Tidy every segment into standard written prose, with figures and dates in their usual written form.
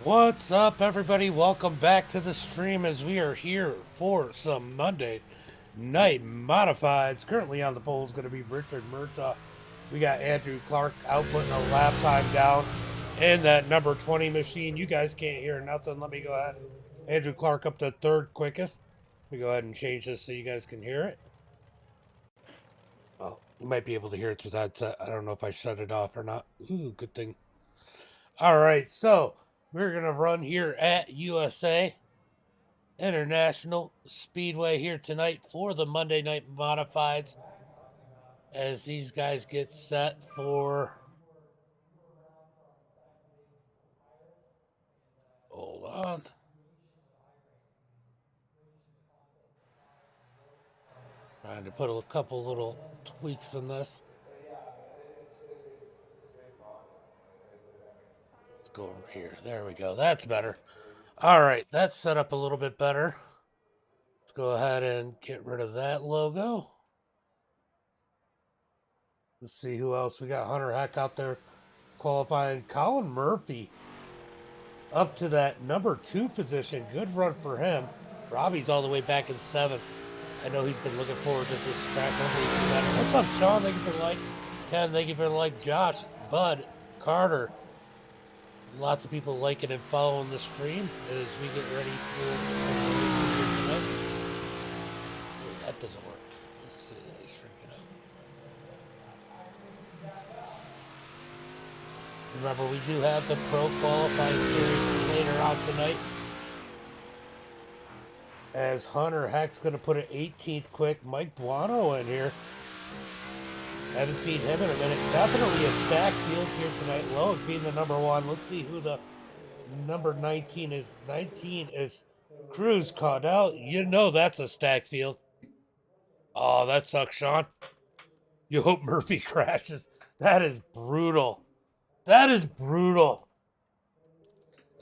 What's up, everybody? Welcome back to the stream as we are here for some Monday Night Modifieds. Currently on the poll is going to be Richard Murtaugh. We got Andrew Clark out putting a lap time down in that number 20 machine. You guys can't hear nothing. Let me go ahead. Andrew Clark up to third quickest. Let me go ahead and change this so you guys can hear it. Well, you might be able to hear it through that set. I don't know if I shut it off or not. Ooh, good thing. All right, so we're going to run here at USA International Speedway here tonight for the Monday Night Modifieds as these guys get set for. Hold on. Trying to put a couple little tweaks in this. Let's go over here. There we go. That's better. All right, that's set up a little bit better. Let's go ahead and get rid of that logo. Let's see who else. We got Hunter Heck out there qualifying. Colin Murphy up to that number 2 position. Good run for him. Robbie's all the way back in 7th. I know he's been looking forward to this track. What's up, Sean? Thank you for the like. Ken, thank you for the like. Josh, Bud, Carter. Lots of people liking and following the stream as we get ready for some racing here tonight. Oh, that doesn't work. Let's see. Let me shrink it up. Remember, we do have the Pro Qualifying Series later on tonight. As Hunter Heck's going to put an 18th quick. Mike Buono in here. Haven't seen him in a minute. Definitely a stacked field here tonight. Loic being the number 1. Let's see who the number 19 is. 19 is Cruz Caudell. You know that's a stacked field. Oh, that sucks, Sean. You hope Murphy crashes. That is brutal. That is brutal.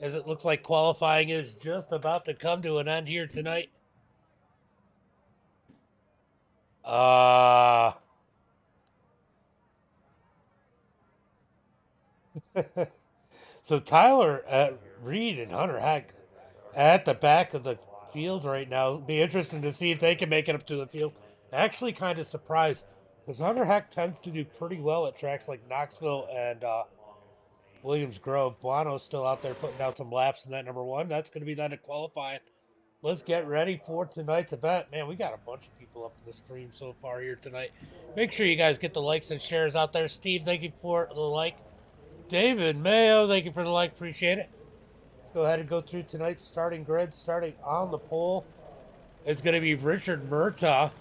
As it looks like qualifying is just about to come to an end here tonight. So Tyler Reed and Hunter Heck at the back of the field right now. It'll be interesting to see if they can make it up to the field. Actually kind of surprised because Hunter Heck tends to do pretty well at tracks like Knoxville and Williams Grove. Buono's still out there putting down some laps in that number 1. That's going to be that at qualifying. Let's get ready for tonight's event. Man, we got a bunch of people up in the stream so far here tonight. Make sure you guys get the likes and shares out there. Steve, thank you for the like. David Mayo, thank you for the like. Appreciate it. Let's go ahead and go through tonight's starting grid. Starting on the pole is going to be Richard Murtaugh.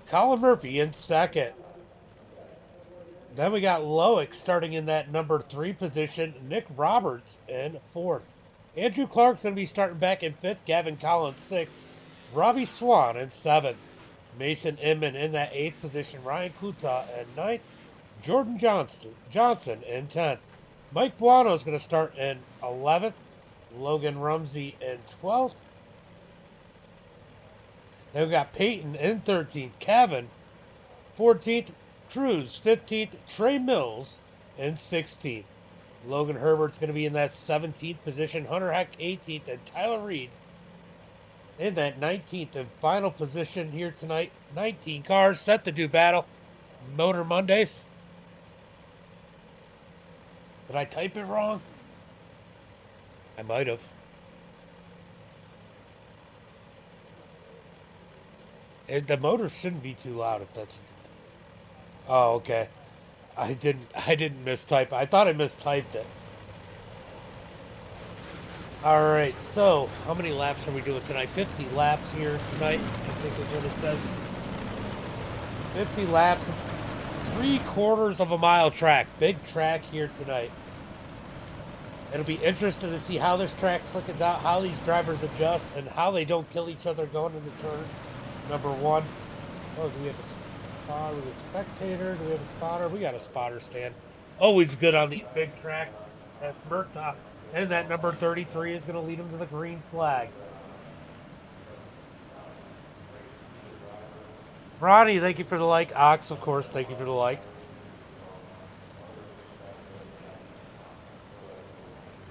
Colin Murphy in 2nd. Then we got Loic starting in that number 3 position. Nick Roberts in 4th. Andrew Clark's going to be starting back in 5th. Gavin Collins 6th. Robbie Swan in 7th. Mason Inman in that 8th position. Ryan Kuta in 9th. Jordan Johnson in 10th. Mike Buono is going to start in 11th. Logan Rumsey in 12th. Then we got Peyton in 13th. Kevin 14th. Cruz 15th. Trey Mills in 16th. Logan Herbert's going to be in that 17th position. Hunter Heck 18th. And Tyler Reed in that 19th and final position here tonight. 19 cars set to do battle. Motor Mondays. Did I type it wrong? I might have. The motor shouldn't be too loud if that's. Oh, okay. I didn't mistype. I thought I mistyped it. All right. So, how many laps are we doing tonight? 50 laps here tonight. I think is what it says. 50 laps. 3/4 of a mile track. Big track here tonight. It'll be interesting to see how this track slickens out, how these drivers adjust, and how they don't kill each other going into turn number 1. Oh, do we have a spotter? With a spectator? Do we have a spotter? We got a spotter stand. Always good on these big tracks. That's Murtaugh. And that number 33 is going to lead him to the green flag. Ronnie, thank you for the like. Ox, of course, thank you for the like.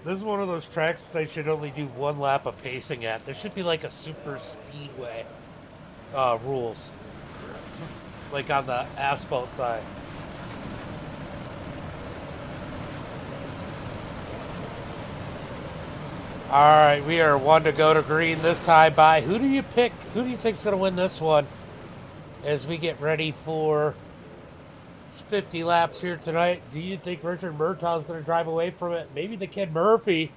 This is one of those tracks they should only do one lap of pacing at. There should be like a super speedway rules, like on the asphalt side. All right, we are one to go to green this time by. Who do you pick? Who do you think's going to win this one as we get ready for 50 laps here tonight? Do you think Richard Murtaugh is going to drive away from it? Maybe the kid Murphy.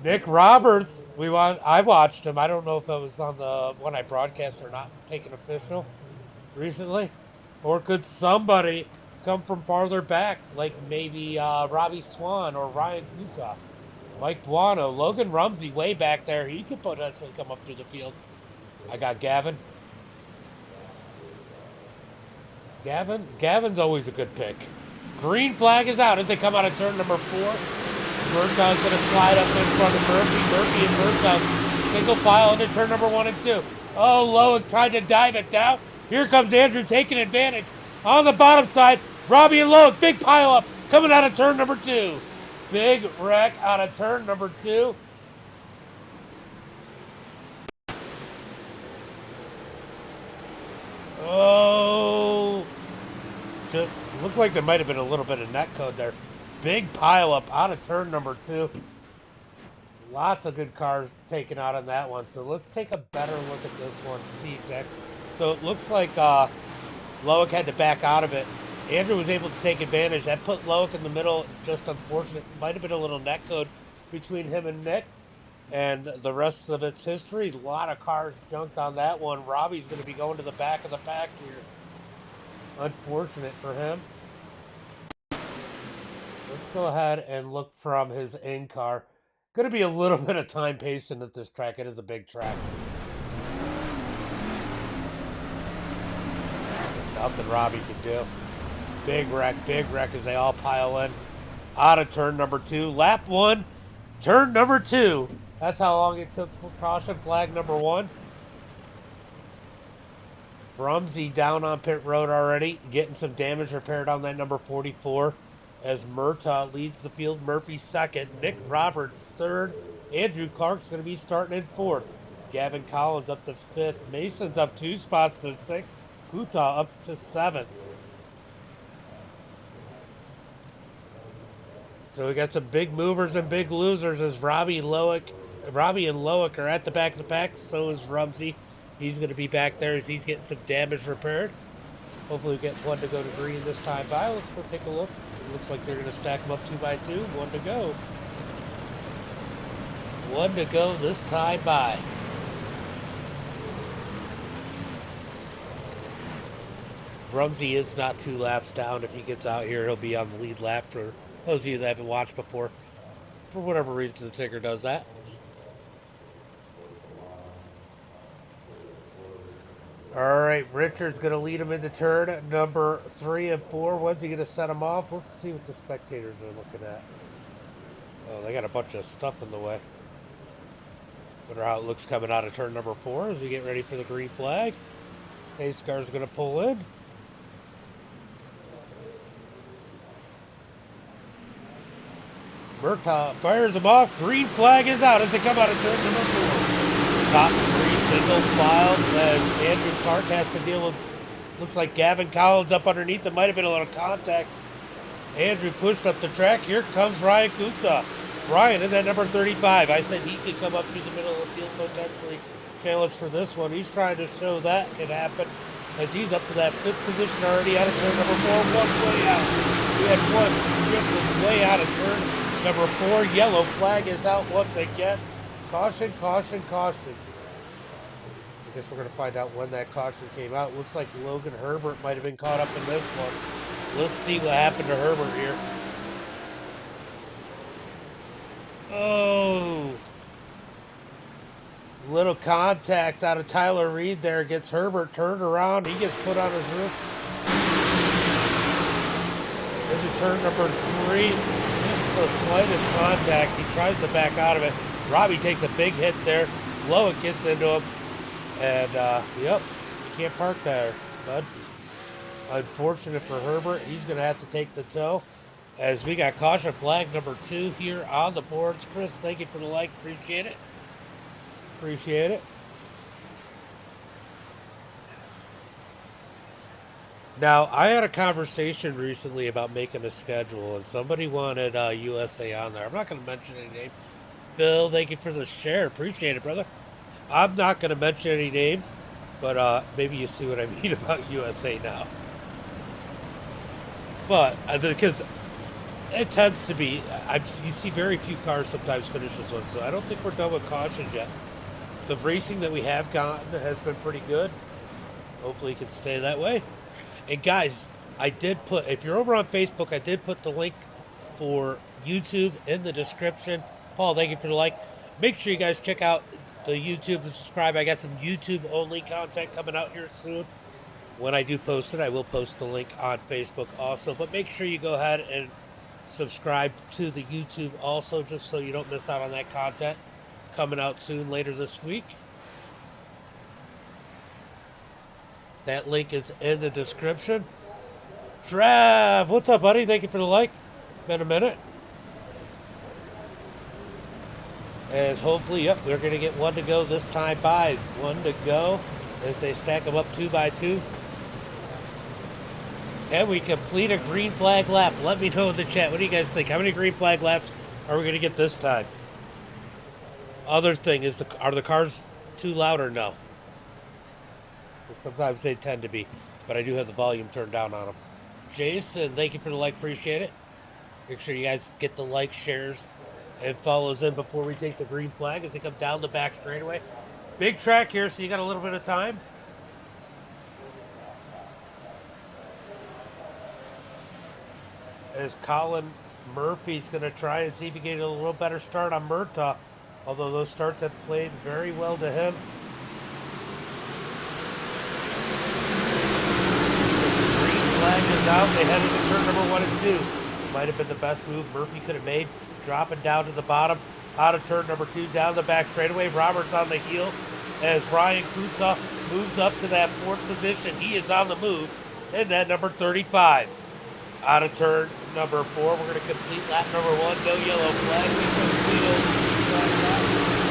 Nick Roberts, I watched him. I don't know if it was on the one I broadcast or not, taken official recently. Or could somebody come from farther back, like maybe Robbie Swan or Ryan Kuta? Mike Buono, Logan Rumsey way back there. He could potentially come up through the field. I got Gavin. Gavin's always a good pick. Green flag is out as they come out of turn number 4. Murtaugh's going to slide up in front of Murphy. Murphy and Murtaugh single file into turn number 1 and 2. Oh, Lowick tried to dive it down. Here comes Andrew taking advantage. On the bottom side, Robbie and Lowick, big pile up coming out of turn number 2. Big wreck out of turn number 2. Oh, looked like there might have been a little bit of net code there. Big pile up out of turn number 2. Lots of good cars taken out on that one. So let's take a better look at this one, see exactly. So it looks like Lowick had to back out of it. Andrew was able to take advantage. That put Lowick in the middle. Just unfortunate. Might have been a little net code between him and Nick. And the rest of it's history. A lot of cars junked on that one. Robbie's going to be going to the back of the pack here. Unfortunate for him. Let's go ahead and look from his in-car. Going to be a little bit of time pacing at this track. It is a big track. Nothing Robbie can do. Big wreck as they all pile in. Out of turn number 2. Lap 1, turn number 2. That's how long it took for caution flag number 1. Rumsey down on pit road already, getting some damage repaired on that number 44. As Murtaugh leads the field, Murphy second, Nick Roberts third, Andrew Clark's going to be starting in 4th. Gavin Collins up to 5th, Mason's up 2 spots to 6th, Kuta up to 7th. So we got some big movers and big losers as Robbie and Lowick are at the back of the pack. So is Rumsey. He's going to be back there as he's getting some damage repaired. Hopefully we get one to go to green this time by. Let's go take a look. It looks like they're going to stack them up 2 by 2. 1 to go. 1 to go this time by. Rumsey is not 2 laps down. If he gets out here, he'll be on the lead lap for those of you that haven't watched before. For whatever reason, the ticker does that. All right, Richard's going to lead him into turn number 3 and 4. When's he going to set him off? Let's see what the spectators are looking at. Oh, they got a bunch of stuff in the way. Wonder how it looks coming out of turn number 4 as we get ready for the green flag. Pace car's going to pull in. Murtaugh fires him off. Green flag is out as they come out of turn number 4. Top 3 single file as Andrew Clark has to deal with, looks like Gavin Collins up underneath. There might have been a little contact. Andrew pushed up the track. Here comes Ryan Kuta. Ryan in that number 35. I said he could come up through the middle of the field, potentially challenge for this one. He's trying to show that can happen as he's up to that 5th position already out of turn number 4. One way out. We had one strip way out of turn number 4. Yellow flag is out once again. Caution, caution, caution. I guess we're going to find out when that caution came out. Looks like Logan Herbert might have been caught up in this one. Let's see what happened to Herbert here. Oh. Little contact out of Tyler Reed there. Gets Herbert turned around. He gets put on his roof. Into turn number 3. Just the slightest contact. He tries to back out of it. Robbie takes a big hit there. Lowick gets into him. And, yep, you can't park there, bud. Unfortunate for Herbert. He's going to have to take the tow. As we got caution flag number 2 here on the boards. Chris, thank you for the like. Appreciate it. Appreciate it. Now, I had a conversation recently about making a schedule, and somebody wanted USA on there. I'm not going to mention any names. Bill, thank you for the share. Appreciate it, brother. I'm not going to mention any names, but maybe you see what I mean about USA now. But because it tends to be, you see very few cars sometimes finish this one, so I don't think we're done with cautions yet. The racing that we have gotten has been pretty good. Hopefully it can stay that way. And guys, I did put, if you're over on Facebook, I did put the link for YouTube in the description. Paul, thank you for the like. Make sure you guys check out the YouTube and subscribe. I got some YouTube only content coming out here soon. When I do post it, I will post the link on Facebook also. But make sure you go ahead and subscribe to the YouTube also, just so you don't miss out on that content coming out soon later this week. That link is in the description. Trav, what's up, buddy? Thank you for the like. Been a minute. As hopefully, yep, we're going to get one to go this time by. One to go as they stack them up 2 by 2. And we complete a green flag lap. Let me know in the chat. What do you guys think? How many green flag laps are we going to get this time? Other thing is, are the cars too loud or no? Sometimes they tend to be, but I do have the volume turned down on them. Jason, thank you for the like. Appreciate it. Make sure you guys get the like, shares, and follows in before we take the green flag as they come down the back straightaway. Big track here, so you got a little bit of time. As Colin Murphy's going to try and see if he can get a little better start on Murtaugh, although those starts have played very well to him. Flag is out. They headed to turn number 1 and 2. Might have been the best move Murphy could have made. Dropping down to the bottom. Out of turn number 2. Down the back straightaway. Roberts on the heel. As Ryan Kuta moves up to that 4th position. He is on the move. And that number 35. Out of turn number 4. We're going to complete lap number 1. No yellow flag. We complete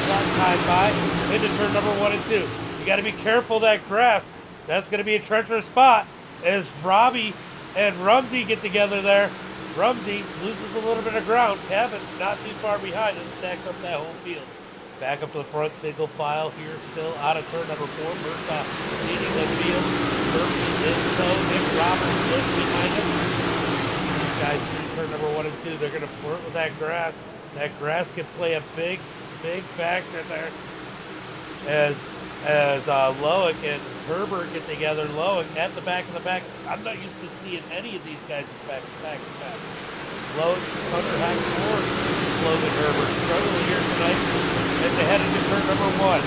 that time by. Into turn number 1 and 2. You got to be careful of that grass. That's going to be a treacherous spot. As Robbie and Rumsey get together there. Rumsey loses a little bit of ground. Kevin not too far behind and stacked up that whole field. Back up to the front, single file here still out of turn number 4. Murtaugh leading the field. Murphy's in so Nick Roberts just behind him. These guys through turn number 1 and 2. They're going to flirt with that grass. That grass can play a big factor there. As Loic and Herbert get together. Loic at the back of the back. I'm not used to seeing any of these guys back to back. Loic, Hunter Hack, or Logan Herbert struggling here tonight as they head into turn number 1.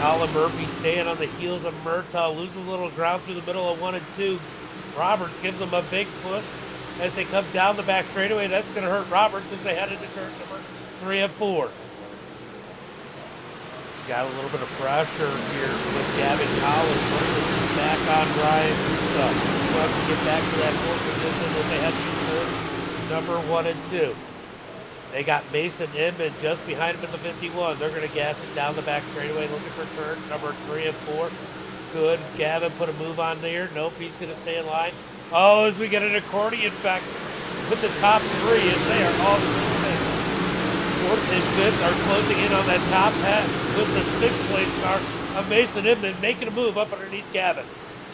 Colin Murphy staying on the heels of Murtaugh, loses a little ground through the middle of 1 and 2. Roberts gives them a big push as they come down the back straightaway. That's going to hurt Roberts as they head into turn number 3 and 4. Got a little bit of pressure here with Gavin Collins. Back on Ryan Kuta. Wants to get back to that 4th position as they head to number 1 and 2. They got Mason Inman just behind him at the 51. They're going to gas it down the back straightaway, looking for turn number 3 and 4. Could Gavin put a move on there? Nope, he's going to stay in line. Oh, as we get an accordion back with the top 3, as they are all the 4th and 5th are closing in on that top hat with the 6th place car of Mason Inman making a move up underneath Gavin.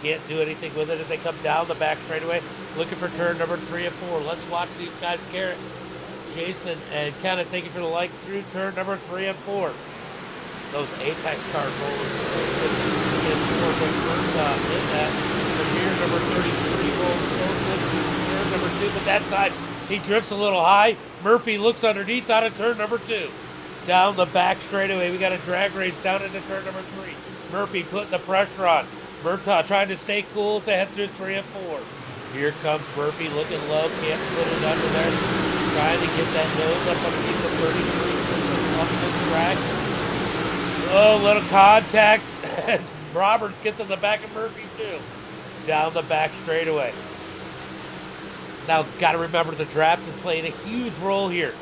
Can't do anything with it as they come down the back straightaway, looking for turn number 3 and 4. Let's watch these guys carry it. Jason and Kenneth, thank you for the like through turn number 3 and 4. Those Apex cars rolling so good. And 4 was in that. Premier number 33 rolls so good through turn number 2, but that time he drifts a little high. Murphy looks underneath out of turn number 2. Down the back straightaway, we got a drag race down into turn number 3. Murphy putting the pressure on. Murtaugh trying to stay cool as they head through 3 and 4. Here comes Murphy looking low, can't put it under there. Trying to get that nose up underneath the 33, up the track. Oh, little contact as Roberts gets to the back of Murphy too. Down the back straightaway. Now, got to remember the draft is playing a huge role here.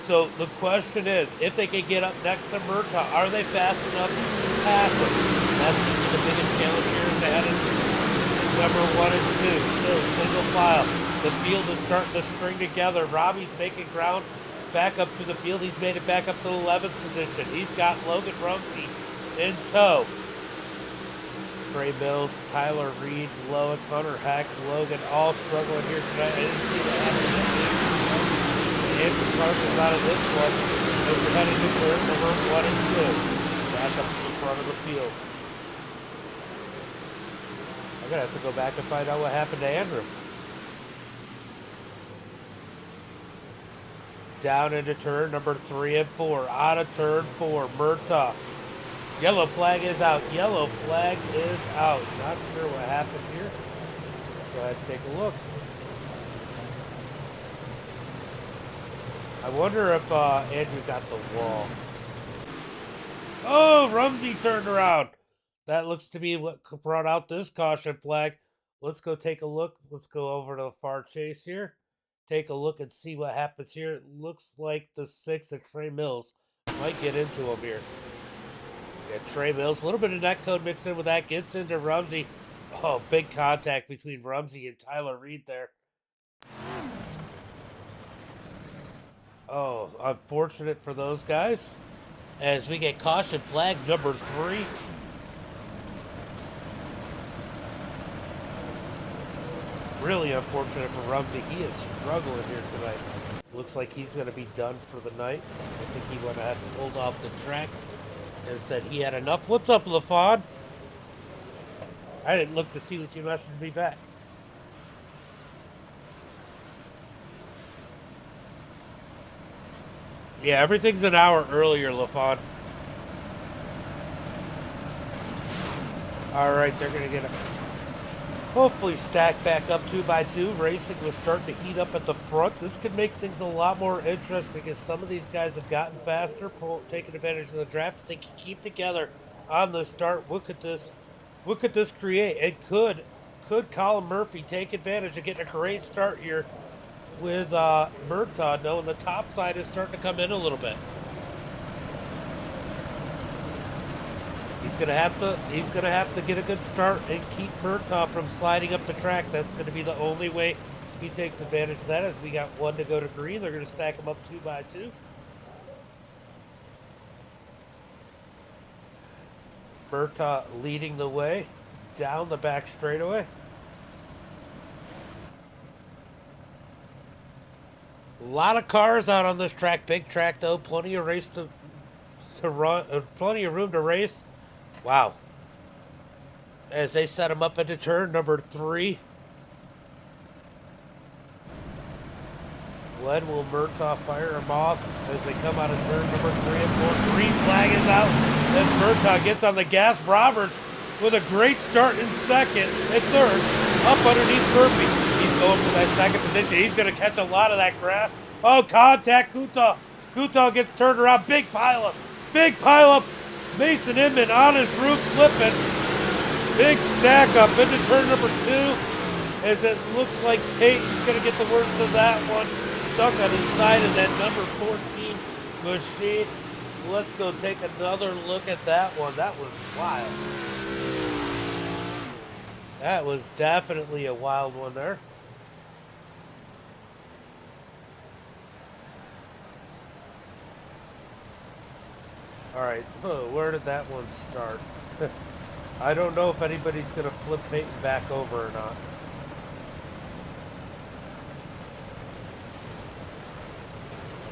So the question is, if they can get up next to Murtaugh, are they fast enough to pass him? That's going to be the biggest challenge here as they head into number 1 and 2. Still single file. The field is starting to string together. Robbie's making ground back up to the field. He's made it back up to the 11th position. He's got Logan Rumsey in tow. Trey Mills, Tyler Reed, Loic, Hunter Heck, Logan all struggling here tonight. I didn't see that happen. Andrew Clark is out of this one as we're heading to turn number 1 and 2. Back up to the front of the field. I'm going to have to go back and find out what happened to Andrew. Down into turn number 3 and 4. Out of turn 4, Murtaugh. Yellow flag is out. Yellow flag is out. Not sure what happened here. Go ahead and take a look. I wonder if Andrew got the wall. Oh, Rumsey turned around. That looks to be what brought out this caution flag. Let's go take a look. Let's go over to the far chase here. Take a look and see what happens here. It looks like the 6 of Trey Mills might get into him here. Yeah, Trey Mills, a little bit of net code mixed in with that. Gets into Rumsey. Oh, big contact between Rumsey and Tyler Reed there. Oh, unfortunate for those guys. As we get caution flag number 3. Really unfortunate for Rumsey. He is struggling here tonight. Looks like he's going to be done for the night. I think he went ahead and pulled off the track and said he had enough. What's up, LaFawn? I didn't look to see that you messaged me back. Yeah, everything's an hour earlier, LaFawn. All right, they're going to get a hopefully stack back up 2x2. Racing was starting to heat up at the front. This could make things a lot more interesting as some of these guys have gotten faster, taking advantage of the draft. If they can keep together on the start, what could this create? It could Colin Murphy take advantage of getting a great start here with Murtaugh, knowing the top side is starting to come in a little bit. He's gonna have to get a good start and keep Murtaugh from sliding up the track. That's gonna be the only way he takes advantage of that. As we got 1 to go to green, they're gonna stack them up 2x2. Murtaugh leading the way down the back straightaway. A lot of cars out on this track. Big track though. Plenty of race to run. Plenty of room to race. Wow. As they set him up into turn number 3. When will Murtaugh fire him off as they come out of turn number 3 and 4? Green flag is out as Murtaugh gets on the gas. Roberts with a great start in second and third. Up underneath Murphy. He's going for that second position. He's going to catch a lot of that grass. Oh, contact Kuta. Kuta gets turned around. Big pileup. Big pileup. Mason Inman on his roof flipping. Big stack up into turn number 2 as it looks like Peyton's going to get the worst of that one. Stuck on his side of that number 14 machine. Let's go take another look at that one. That was wild. That was definitely a wild one there. All right, so where did that one start? I don't know if anybody's going to flip Peyton back over or not.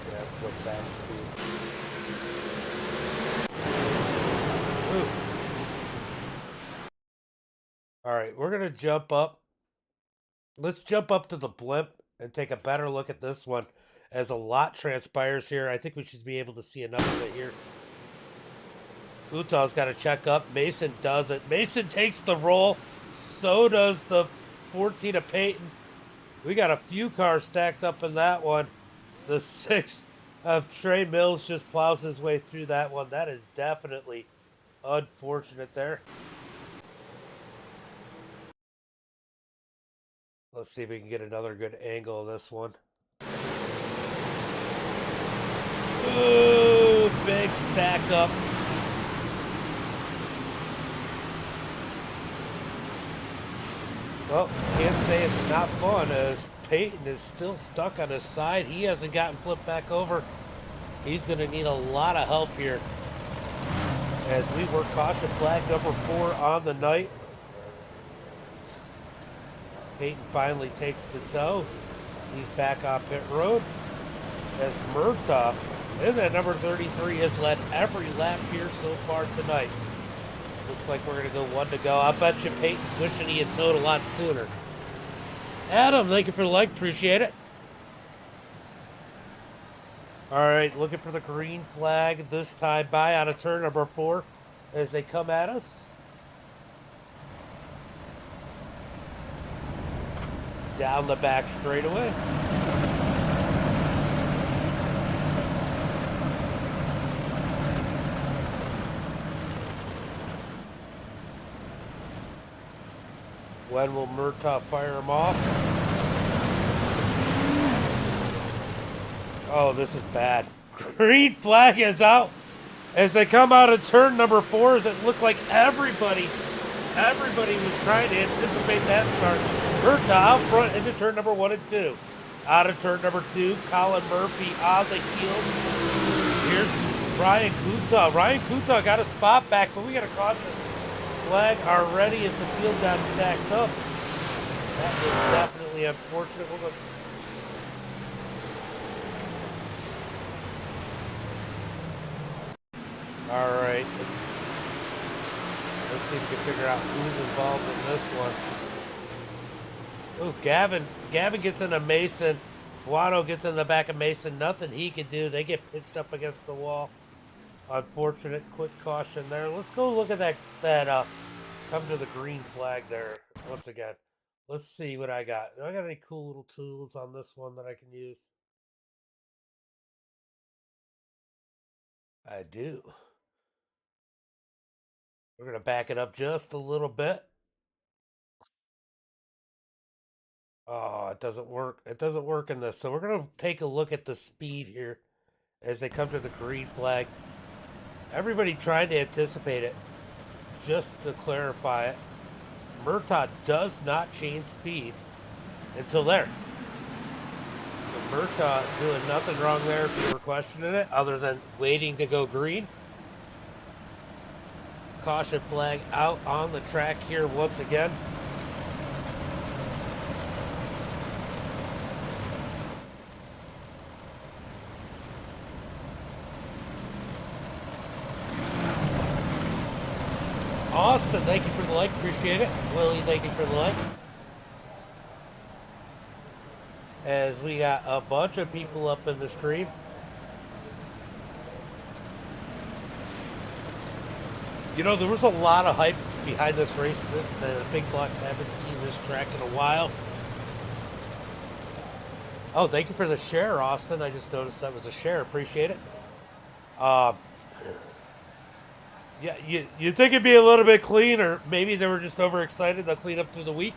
Yeah, flip back too. Ooh. All right, we're going to jump up. Let's jump up to the blimp and take a better look at this one as a lot transpires here. I think we should be able to see enough of it here. Kutaw's got to check up. Mason does it. Mason takes the roll. So does the 14 of Peyton. We got a few cars stacked up in that one. The 6 of Trey Mills just plows his way through that one. That is definitely unfortunate there. Let's see if we can get another good angle of this one. Ooh, big stack up. Well, can't say it's not fun as Peyton is still stuck on his side. He hasn't gotten flipped back over. He's going to need a lot of help here as we work caution flag number 4 on the night. Peyton finally takes the tow. He's back on pit road as Murtaugh, and that number 33 has led every lap here so far tonight. Looks like we're going to go 1 to go. I bet you Peyton's wishing he had towed a lot sooner. Adam, thank you for the like. Appreciate it. All right, looking for the green flag this time by out of turn number 4 as they come at us. Down the back straightaway. When will Murtaugh fire him off? Oh, this is bad. Green flag is out as they come out of turn number 4. As it looked like everybody was trying to anticipate that start. Murtaugh out front into turn number 1 and 2. Out of turn number 2, Colin Murphy on the heel. Here's Ryan Kuta. Ryan Kuta got a spot back, but we got a caution flag already as the field got stacked up. That was definitely unfortunate. All right. Let's see if we can figure out who's involved in this one. Ooh, Gavin gets into Mason. Guano gets in the back of Mason. Nothing he can do. They get pitched up against the wall. Unfortunate. Quick caution there. Let's go look at that come to the green flag there once again. Let's see what I got. Do I got any cool little tools on this one that I can use? I do. We're going to back it up just a little bit. Oh, it doesn't work. It doesn't work in this. So we're going to take a look at the speed here as they come to the green flag. Everybody trying to anticipate it. Just to clarify it, Murtaugh does not change speed until there. So Murtaugh doing nothing wrong there if you were questioning it, other than waiting to go green. Caution flag out on the track here once again. Austin, thank you for the like. Appreciate it. Willie, thank you for the like. As we got a bunch of people up in the stream. You know, there was a lot of hype behind this race. The big blocks haven't seen this track in a while. Oh, thank you for the share, Austin. I just noticed that was a share. Appreciate it. Yeah, you think it'd be a little bit clean, or maybe they were just overexcited. They'll clean up through the week.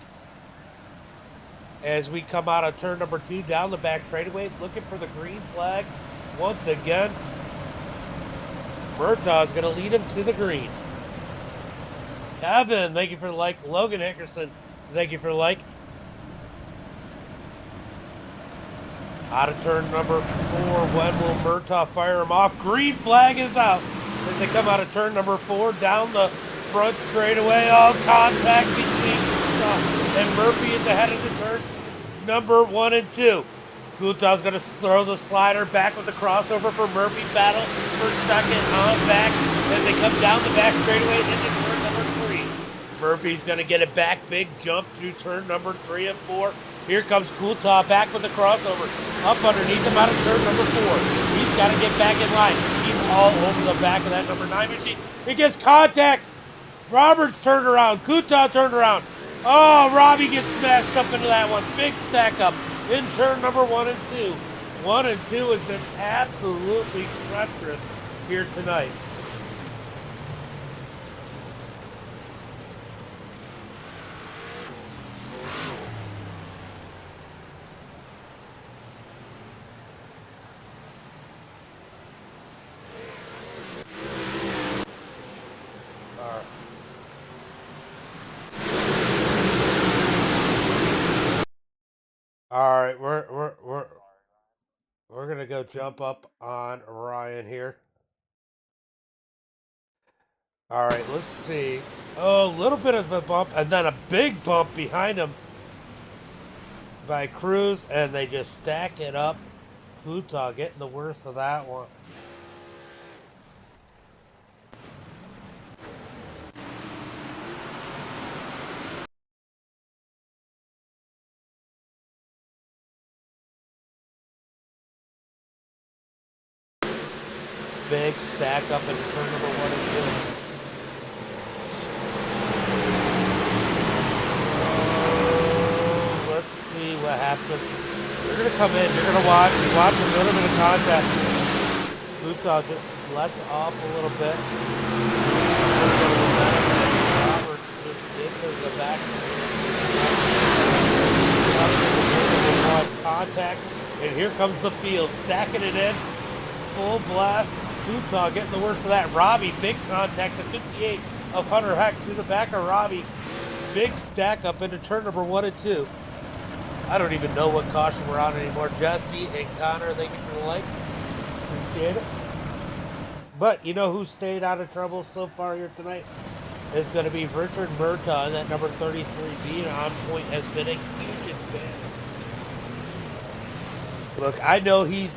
As we come out of turn number 2 down the back straightaway, looking for the green flag once again. Murtaugh is going to lead him to the green. Kevin, thank you for the like. Logan Hickerson, thank you for the like. Out of turn number 4, when will Murtaugh fire him off? Green flag is out as they come out of turn number 4 down the front straightaway. All contact between Murtaugh and Murphy at the head of the turn number 1 and 2. Gutau's going to throw the slider back with the crossover for Murphy. Battle for second on back as they come down the back straightaway into turn number 3. Murphy's going to get it back. Big jump through turn number 3 and 4. Here comes Gutau back with the crossover. Up underneath him out of turn number 4. He's got to get back in line. He's all over the back of that number 9 machine. He gets contact. Roberts turned around. Gutau turned around. Oh, Robbie gets smashed up into that one. Big stack up in turn number 1 and 2. 1 and 2 has been absolutely treacherous here tonight. All right, we're gonna go jump up on Ryan here. All right, let's see. Oh, a little bit of a bump, and then a big bump behind him by Cruz, and they just stack it up. Utah getting the worst of that one. Big stack up in turn number 1 and 2. Let's see what happens. They're going to come in. You're going to watch a little bit of contact. Utah just lets off a little bit. Roberts just into the back. Contact. And here comes the field. Stacking it in. Full blast. Utah getting the worst of that. Robbie, big contact. The 58 of Hunter Heck to the back of Robbie. Big stack up into turn number 1 and 2. I don't even know what caution we're on anymore. Jesse and Connor, thank you for the like. Appreciate it. But you know who stayed out of trouble so far here tonight? Is going to be Richard Murtaugh, and that number 33 being on point has been a huge advantage. Look, I know he's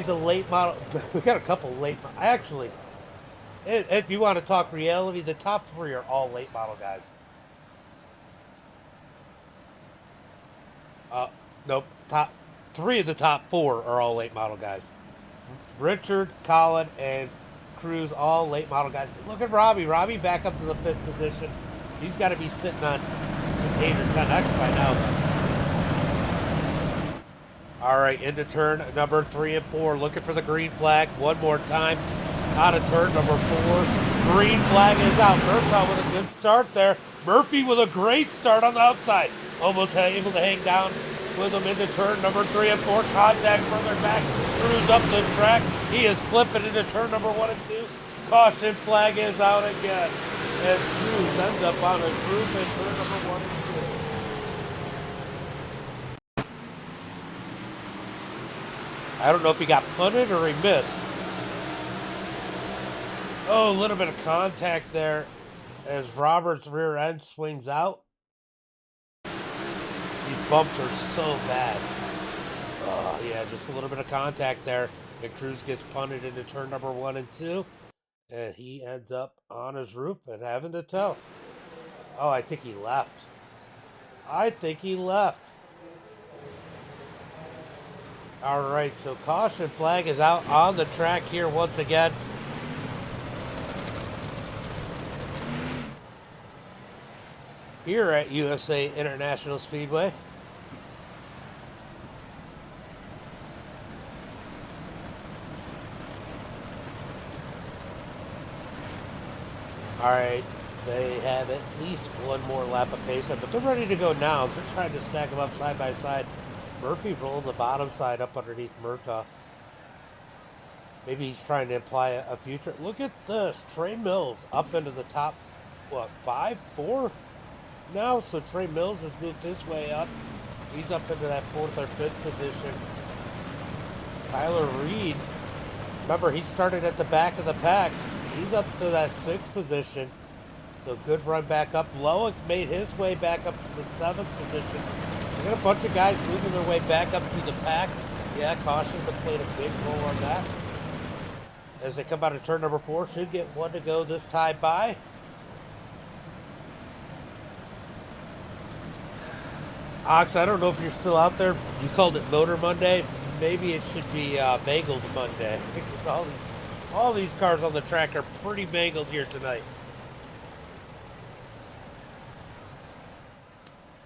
a late model. We got a couple late. Actually, if you want to talk reality, the top 3 are all late model guys. Nope. Top 3 of the top 4 are all late model guys. Richard, Colin, and Cruz, all late model guys. But look at Robbie. Robbie back up to the 5th position. He's got to be sitting on 8 or 10X by now. All right, into turn number 3 and 4. Looking for the green flag one more time. Out of turn number 4. Green flag is out. Murtaugh with a good start there. Murphy with a great start on the outside. Almost able to hang down with him into turn number 3 and 4. Contact further back. Cruz up the track. He is flipping into turn number 1 and 2. Caution flag is out again. As Cruz ends up on a group in turn number 1 and 2. I don't know if he got punted or he missed. Oh, a little bit of contact there as Robert's rear end swings out. These bumps are so bad. Oh, yeah, just a little bit of contact there. And Cruz gets punted into turn number 1 and 2. And he ends up on his roof and having to tow. Oh, I think he left. All right, so caution flag is out on the track here once again. Here at USA International Speedway. All right, they have at least one more lap of pace, but they're ready to go now. They're trying to stack them up side by side. Murphy rolling the bottom side up underneath Murtaugh. Maybe he's trying to imply a future. Look at this. Trey Mills up into the top, 5, 4 now? So Trey Mills has moved his way up. He's up into that 4th or 5th position. Tyler Reed, remember, he started at the back of the pack. He's up to that 6th position. So good run back up. Loic made his way back up to the 7th position. We got a bunch of guys moving their way back up through the pack. Yeah, cautions have played a big role on that. As they come out of turn number 4, should get one to go this time by. Ox, I don't know if you're still out there. You called it Motor Monday. Maybe it should be Bagel Monday. Because all these cars on the track are pretty mangled here tonight.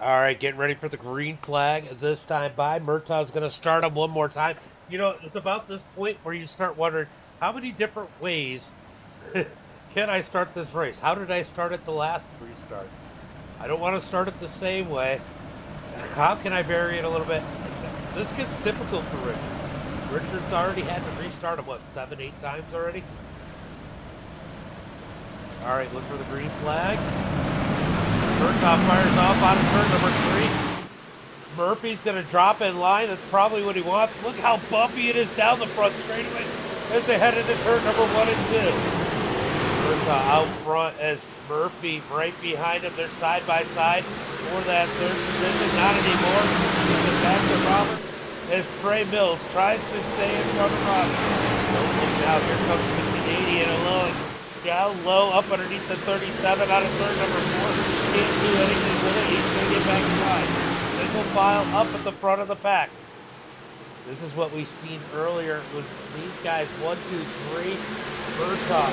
All right, getting ready for the green flag this time by. Murtaugh's going to start him one more time. You know, it's about this point where you start wondering, how many different ways can I start this race? How did I start it the last restart? I don't want to start it the same way. How can I vary it a little bit? This gets difficult for Richard. Richard's already had to restart him, 7, 8 times already? All right, look for the green flag. Murtaugh fires off out of turn number 3. Murphy's going to drop in line. That's probably what he wants. Look how bumpy it is down the front straightaway as they head into turn number 1 and 2. Murtaugh out front as Murphy right behind him. They're side by side for that third position. Not anymore. Gives it back to Roberts as Trey Mills tries to stay in front of Roberts. Don't look now. Here comes the Canadian alone. Down low, up underneath the 37 out of turn number 4. Can't do anything with it. He's going to get back in line. Single file up at the front of the pack. This is what we seen earlier. It was these guys 1, 2, 3. Murtaugh,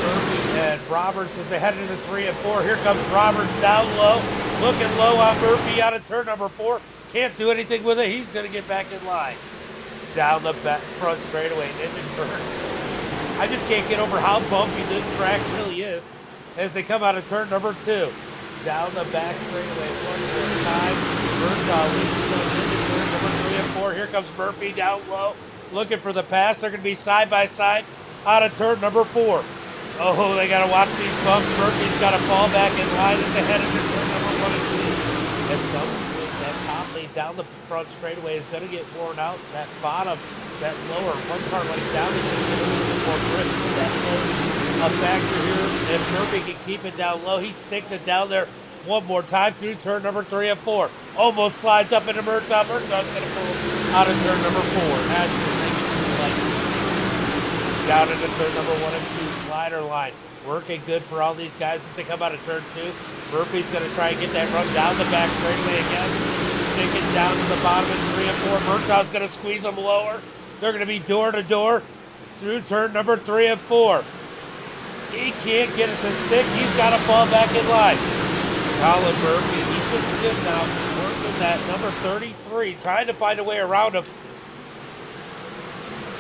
Murphy, and Roberts as they head into 3 and 4. Here comes Roberts down low, looking low on Murphy out of turn number 4. Can't do anything with it. He's going to get back in line. Down the back front straightaway into turn. I just can't get over how bumpy this track really is as they come out of turn number 2. Down the back straightaway one more time. Murtaugh leads them into turn number 3 and 4. Here comes Murphy down low, looking for the pass. They're going to be side by side out of turn number 4. Oh, they got to watch these bumps. Murphy's got to fall back in line as they head into turn number 1 and 2. And some that top lane down the front straightaway is going to get worn out. That bottom, that lower one car lane down is going to get more grip. That low a factor here. If Murphy can keep it down low, he sticks it down there one more time through turn number 3 and 4. Almost slides up into Murtaugh. Murtaugh's going to pull out of turn number 4. As down into turn number 1 and 2. Slider line. Working good for all these guys as they come out of turn 2. Murphy's going to try and get that run down the back straightaway again. Stick it down to the bottom in 3 and 4. Murtaugh's going to squeeze them lower. They're going to be door to door through turn number 3 and 4. He can't get it to stick. He's got to fall back in line. Colin Murphy, he's just good now. Working that number 33, trying to find a way around him.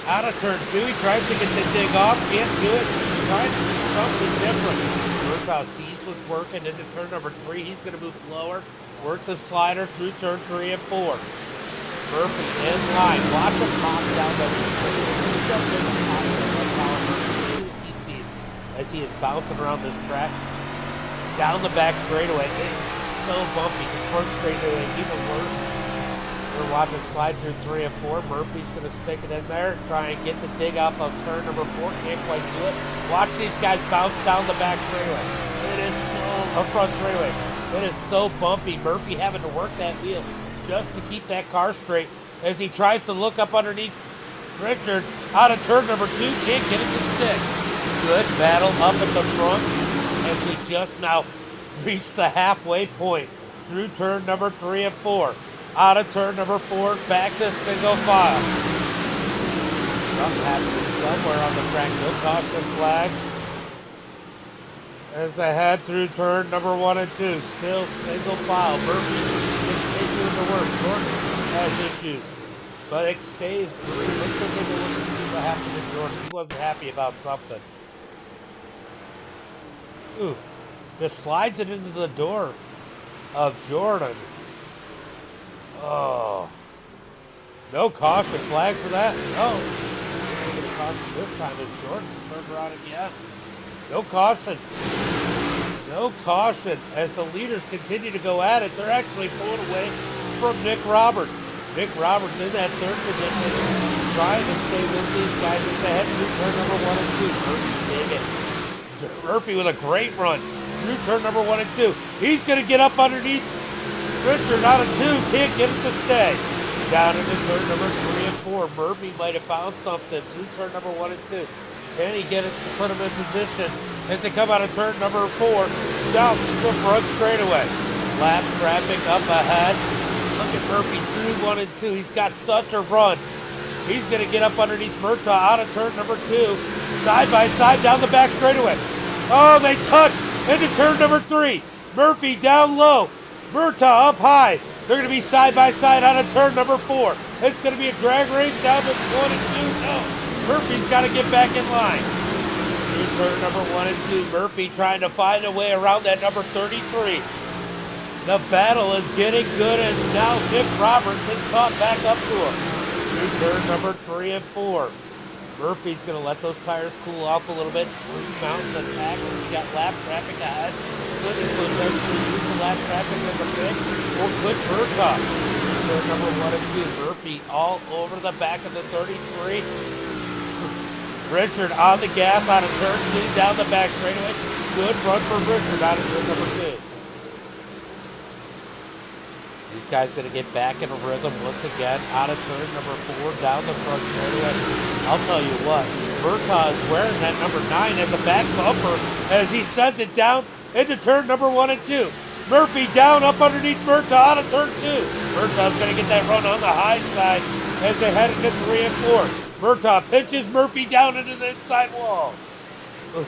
Out of turn 2, he tries to get the dig off. Can't do it. Trying to do something different. Murtaugh sees what's working into turn number 3. He's going to move lower. Work the slider through turn 3 and 4. Murphy in line. Watch him pop down the as he is bouncing around this track. Down the back straightaway. It's so bumpy. The front straightaway even worse. We're watching slide through 3 and 4. Murphy's going to stick it in there. Try and get the dig off on turn number 4. Can't quite do it. Watch these guys bounce down the back straightaway. It is so, front straightaway. It is so bumpy. Murphy having to work that wheel just to keep that car straight as he tries to look up underneath Richard out of turn number 2. Can't get it to stick. Good battle up at the front as we just now reached the halfway point through turn number 3 and 4. Out of turn number 4, back to single file. Something happening somewhere on the track. No caution flag. As they head through turn number 1 and 2, still single file. Murphy continuing to work. Jordan has issues, but it stays green. Let's go take a look and see what happened to Jordan. He wasn't happy about something. Ooh, just slides it into the door of Jordan. Oh, no caution flag for that. No, caution this time as Jordan turned around again. No caution. No caution as the leaders continue to go at it. They're actually pulling away from Nick Roberts. Nick Roberts in that third position, trying to stay with these guys as they head through turn number 1 and 2. Murphy dig it. Murphy with a great run through turn number 1 and 2. He's going to get up underneath Richard out of 2. Can't get it to stay. Down into turn number 3 and 4. Murphy might have found something through turn number 1 and 2. Can he get it to put him in position as they come out of turn number 4 down the front straightaway? Lap traffic up ahead. Look at Murphy through 1 and 2. He's got such a run. He's going to get up underneath Murtaugh out of turn number 2. Side by side down the back straightaway. Oh, they touch into turn number 3. Murphy down low. Murtaugh up high. They're going to be side by side out of turn number 4. It's going to be a drag race down to 1 and 2. No. Murphy's got to get back in line. Through turn number 1 and 2. Murphy trying to find a way around that number 33. The battle is getting good as now Nick Roberts has caught back up to him. Through turn number 3 and 4. Murphy's going to let those tires cool off a little bit. Remount the attack. We got lap traffic ahead. could potentially use the lap traffic as a pick, or could Murtaugh? Turn number 1 and 2. Murphy all over the back of the 33. Richard on the gas out of turn 2, down the back straightaway. Good run for Richard out of turn number 2. These guys going to get back in a rhythm once again out of turn number 4, down the front straightaway. I'll tell you what, Murtaugh is wearing that number 9 as a back bumper as he sends it down into turn number 1 and 2. Murphy down up underneath Murtaugh out of turn 2. Murtaugh's going to get that run on the high side as they head into 3 and 4. Murtaugh pinches Murphy down into the inside wall.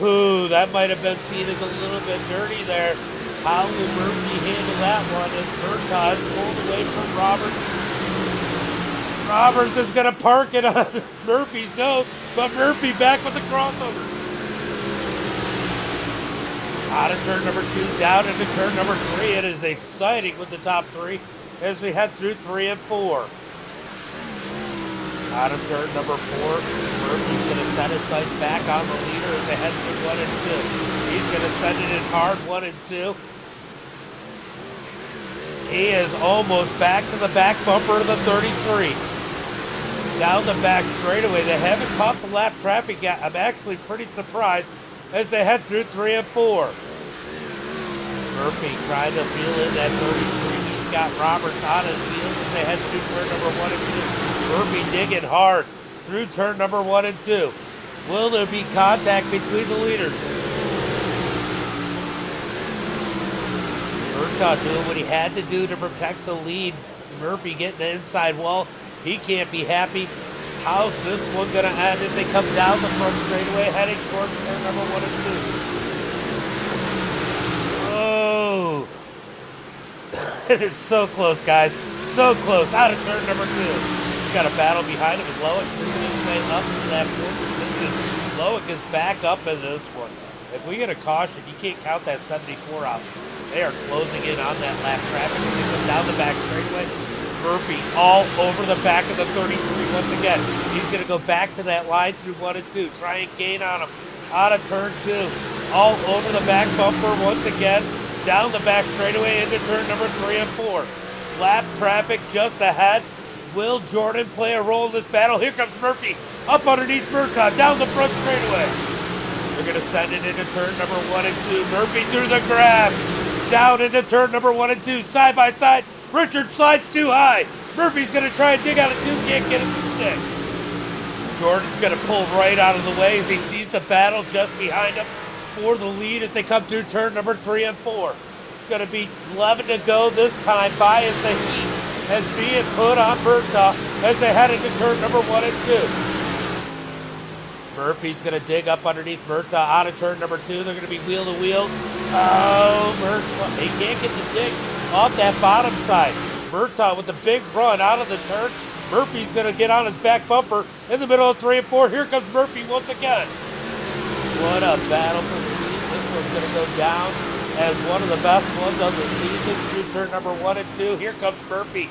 Ooh, that might have been seen as a little bit dirty there. How will Murphy handle that one as Murtaugh is pulled away from Roberts? Roberts is going to park it on Murphy's nose, but Murphy back with the crossover. Out of turn number 2, down into turn number 3. It is exciting with the top 3 as we head through 3 and 4. Out of turn number 4, Murphy's going to set his sights back on the leader as they head through 1 and 2. He's going to send it in hard 1 and 2. He is almost back to the back bumper of the 33. Down the back straightaway. They haven't caught the lap traffic yet. I'm actually pretty surprised as they head through 3 and 4. Murphy trying to feel in that 33. He's got Roberts on his heels as they head through turn number 1 and 2. Murphy digging hard through turn number 1 and 2. Will there be contact between the leaders? Murtaugh doing what he had to do to protect the lead. Murphy getting the inside wall. He can't be happy. How's this one going to end as they come down the front straightaway heading towards turn number 1 and 2? Oh. It is so close, guys. So close. Out of turn number 2. He's got a battle behind him as Loic moving his way up to that position. Loic is back up in this one. If we get a caution, you can't count that 74 out. They are closing in on that lap traffic as they come down the back straightaway. Murphy all over the back of the 33 once again. He's going to go back to that line through 1 and 2. Try and gain on him. Out of turn 2. All over the back bumper once again. Down the back straightaway into turn number 3 and 4. Lap traffic just ahead. Will Jordan play a role in this battle? Here comes Murphy up underneath Murtaugh. Down the front straightaway. They're going to send it into turn number 1 and 2. Murphy through the grab. Down into turn number 1 and 2. Side by side. Richard slides too high. Murphy's going to try and dig out a 2. Can't get it to stick. Jordan's going to pull right out of the way as he sees the battle just behind him for the lead as they come through turn number 3 and 4. Going to be 11 to go this time by as the heat is being put on Murtaugh as they head into turn number 1 and 2. Murphy's going to dig up underneath Murtaugh out of turn number 2. They're going to be wheel to wheel. Oh, Murtaugh. They can't get the dig off that bottom side. Murtaugh with the big run out of the turn. Murphy's going to get on his back bumper in the middle of 3 and 4. Here comes Murphy once again. What a battle for the lead. This one's going to go down as one of the best ones of the season through turn number 1 and 2. Here comes Murphy.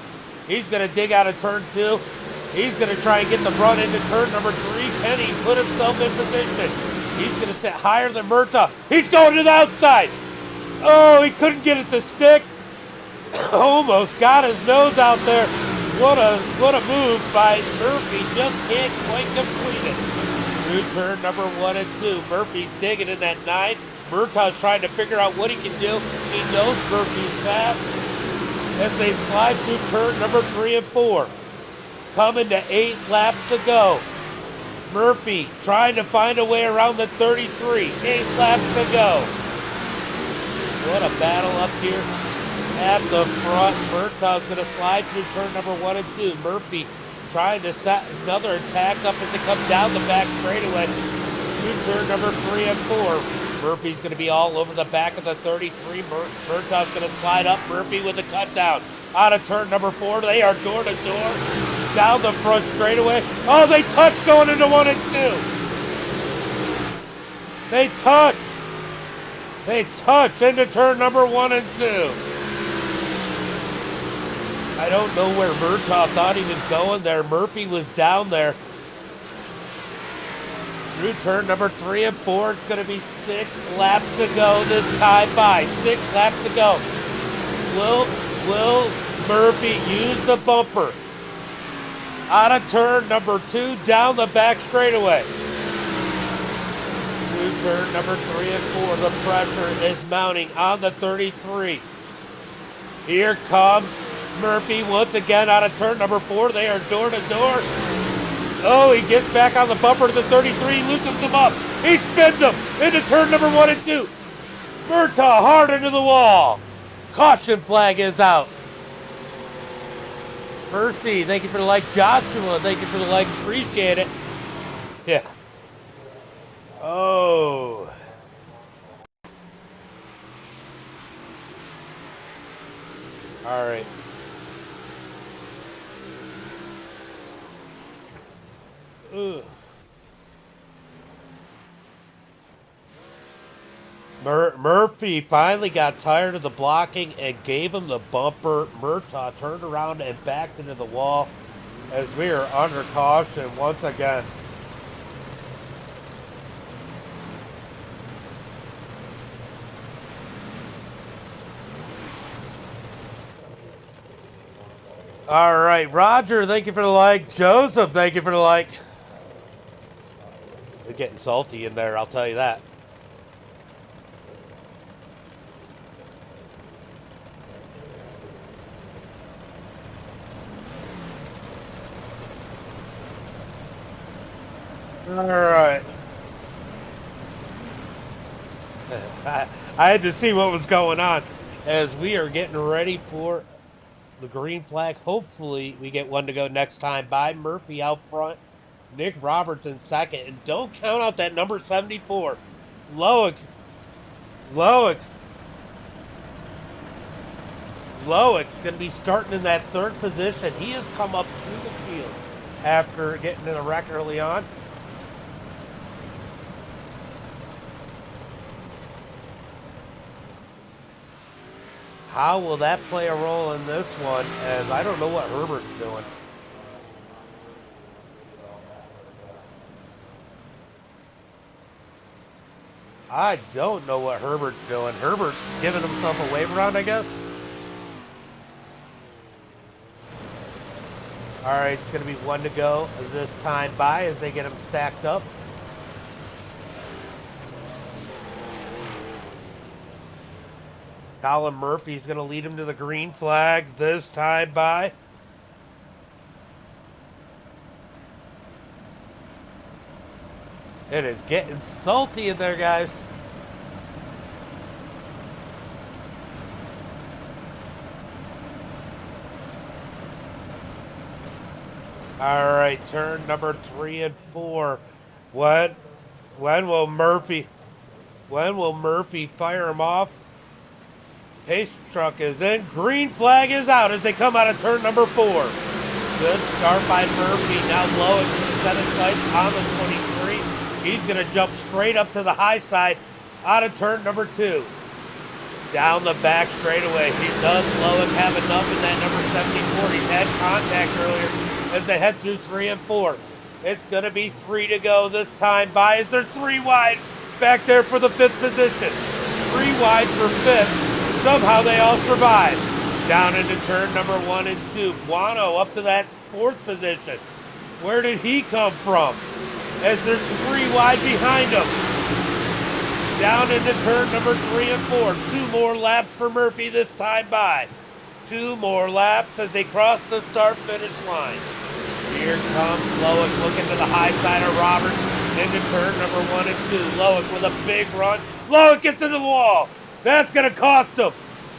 He's going to dig out of turn 2. He's going to try and get the run into turn number 3. Can he put himself in position? He's going to sit higher than Murtaugh. He's going to the outside. Oh, he couldn't get it to stick. Almost got his nose out there. What a move by Murphy. Just can't quite complete it. Through turn number 1 and 2. Murphy's digging in that 9. Murtaugh's trying to figure out what he can do. He knows Murphy's fast as they slide through turn number 3 and 4. Coming to 8 laps to go. Murphy trying to find a way around the 33. 8 laps to go. What a battle up here at the front. Murtaugh's going to slide through turn number 1 and 2. Murphy trying to set another attack up as they come down the back straightaway through turn number 3 and 4. Murphy's going to be all over the back of the 33. Murtaugh's going to slide up. Murphy with the cut down. Out of turn number 4. They are door to door. Down the front straightaway. Oh, they touch going into 1 and 2. They touch. They touch into turn number 1 and 2. I don't know where Murtaugh thought he was going there. Murphy was down there. through turn number 3 and 4. It's going to be 6 laps to go this time by. 6 laps to go. Will Murphy use the bumper? Out of turn number 2, down the back straightaway. Through turn number 3 and 4, the pressure is mounting on the 33. Here comes Murphy once again out of turn number 4. They are door to door. Oh, he gets back on the bumper to the 33, loosens him up. He spins him into turn number 1 and 2. Murtaugh hard into the wall. Caution flag is out. Percy, thank you for the like. Joshua, thank you for the like. Appreciate it. Yeah. Oh. All right. Ugh. Murphy finally got tired of the blocking and gave him the bumper. Murtaugh turned around and backed into the wall as we are under caution once again. All right, Roger, thank you for the like. Joseph, thank you for the like. They're getting salty in there, I'll tell you that. All right. I had to see what was going on as we are getting ready for the green flag. Hopefully we get one to go next time by. Murphy out front. Nick Roberts in second. And don't count out that number 74. Loick's going to be starting in that 3rd position. He has come up through the field after getting in a wreck early on. How will that play a role in this one, as I don't know what Herbert's doing. I don't know what Herbert's doing. Herbert's giving himself a wave around, I guess. All right, it's going to be 1 to go this time by as they get them stacked up. Colin Murphy's going to lead him to the green flag this time by. It is getting salty in there, guys. All right, turn number 3 and 4. When will Murphy fire him off? Pace truck is in. Green flag is out as they come out of turn number 4. Good start by Murphy. Now Loick set his sights on the 23. He's going to jump straight up to the high side out of turn number 2. Down the back straightaway. Does Loick have enough in that number 74? He's had contact earlier as they head through 3 and 4. It's going to be 3 to go this time by as they're 3 wide back there for the 5th position. 3 wide for 5th. Somehow they all survive. Down into turn number 1 and 2. Buono up to that 4th position. Where did he come from? As they're 3 wide behind him. Down into turn number 3 and 4. 2 more laps for Murphy this time by. 2 more laps as they cross the start-finish line. Here comes Loick looking to the high side of Roberts. Into turn number 1 and 2. Loick with a big run. Loick gets into the wall. That's going to cost him.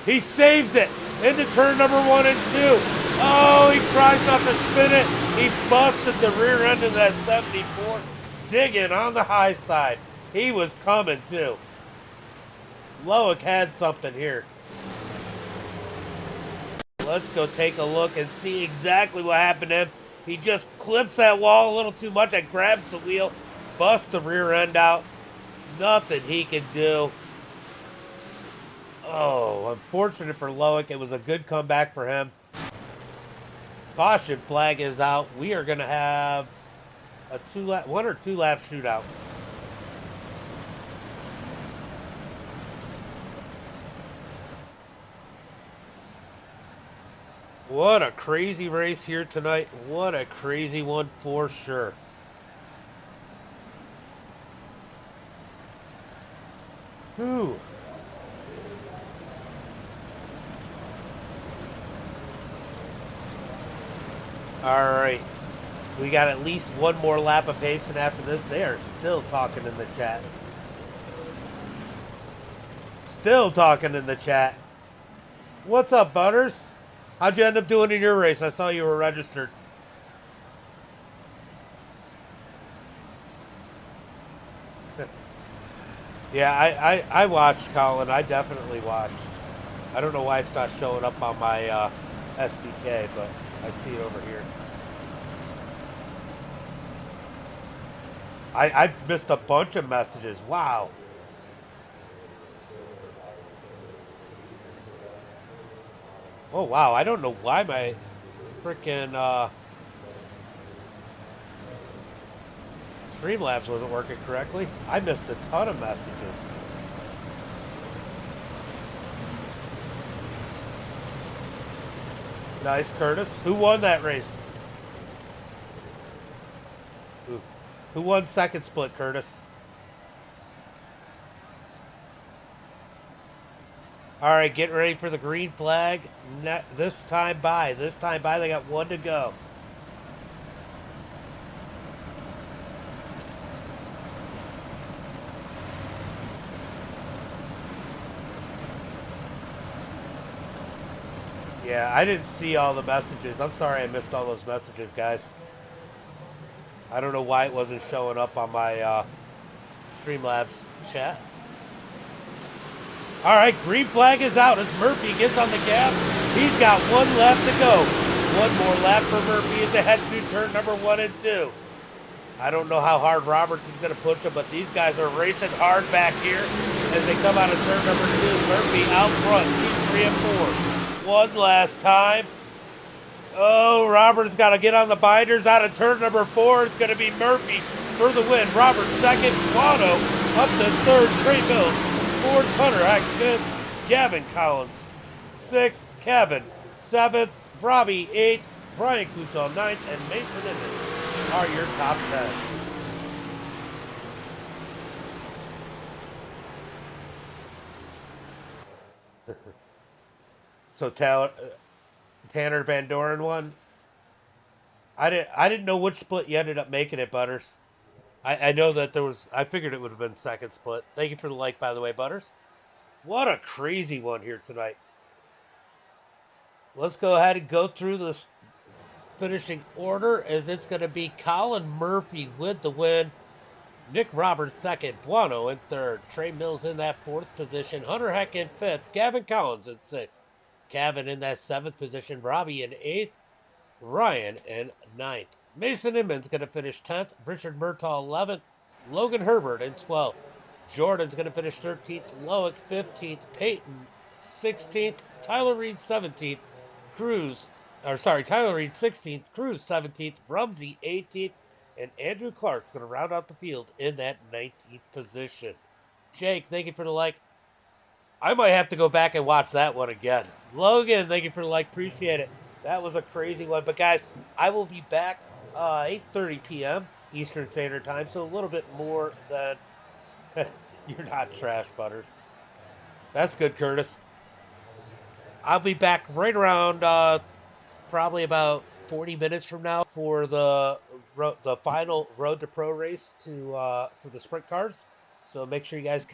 He saves it into turn number 1 and 2. Oh, he tries not to spin it. He busted the rear end of that 74. Digging on the high side. He was coming too. Loick had something here. Let's go take a look and see exactly what happened to him. He just clips that wall a little too much and grabs the wheel. Busts the rear end out. Nothing he can do. Oh, unfortunate for Loick. It was a good comeback for him. Caution flag is out. We are going to have a 1 or 2 lap shootout. What a crazy race here tonight. What a crazy one for sure. Whew. All right. We got at least one more lap of pace, and after this, they are still talking in the chat. Still talking in the chat. What's up, Butters? How'd you end up doing in your race? I saw you were registered. Yeah, I watched, Colin. I definitely watched. I don't know why it's not showing up on my SDK, but I see it over here. I missed a bunch of messages. Wow. Oh, wow. I don't know why my freaking Streamlabs wasn't working correctly. I missed a ton of messages. Nice, Curtis. Who won that race? Who won second split, Curtis? All right, get ready for the green flag. This time by. This time by. They got 1 to go. Yeah, I didn't see all the messages. I'm sorry I missed all those messages, guys. I don't know why it wasn't showing up on my Streamlabs chat. All right, green flag is out as Murphy gets on the gas. He's got 1 left to go. 1 more lap for Murphy as they head through turn number 1 and 2. I don't know how hard Roberts is going to push him, but these guys are racing hard back here as they come out of turn number 2. Murphy out front, 2, 3, and 4. 1 last time. Oh, Roberts got to get on the binders out of turn number 4. It's going to be Murphy for the win. Roberts second, Guano up to third, Trey Mills. 4th, Hunter Heck, 5th, Gavin Collins, 6th, Kevin, 7th, Robbie, 8th, Brian Couton, 9th, and Mason Inman are your top 10. So Tanner Van Doren won. I didn't know which split you ended up making it, Butters. I know that there was. I figured it would have been second split. Thank you for the like, by the way, Butters. What a crazy one here tonight. Let's go ahead and go through this finishing order as it's going to be Colin Murphy with the win. Nick Roberts second, Buono in third, Trey Mills in that 4th position, Hunter Heck in 5th, Gavin Collins in 6th, Kevin in that 7th position, Robbie in 8th, Ryan in 9th. Mason Inman's going to finish 10th, Richard Murtaugh 11th, Logan Herbert in 12th, Jordan's going to finish 13th, Loic 15th, Peyton 16th, Tyler Reed 17th, Tyler Reed 16th, Cruz 17th, Rumsey 18th, and Andrew Clark's going to round out the field in that 19th position. Jake, thank you for the like. I might have to go back and watch that one again. Logan, thank you for the like. Appreciate it. That was a crazy one. But, guys, I will be back 8:30 p.m. Eastern Standard Time, so a little bit more than... You're not trash, Butters. That's good, Curtis. I'll be back right around probably about 40 minutes from now for the final Road to Pro race for the sprint cars. So make sure you guys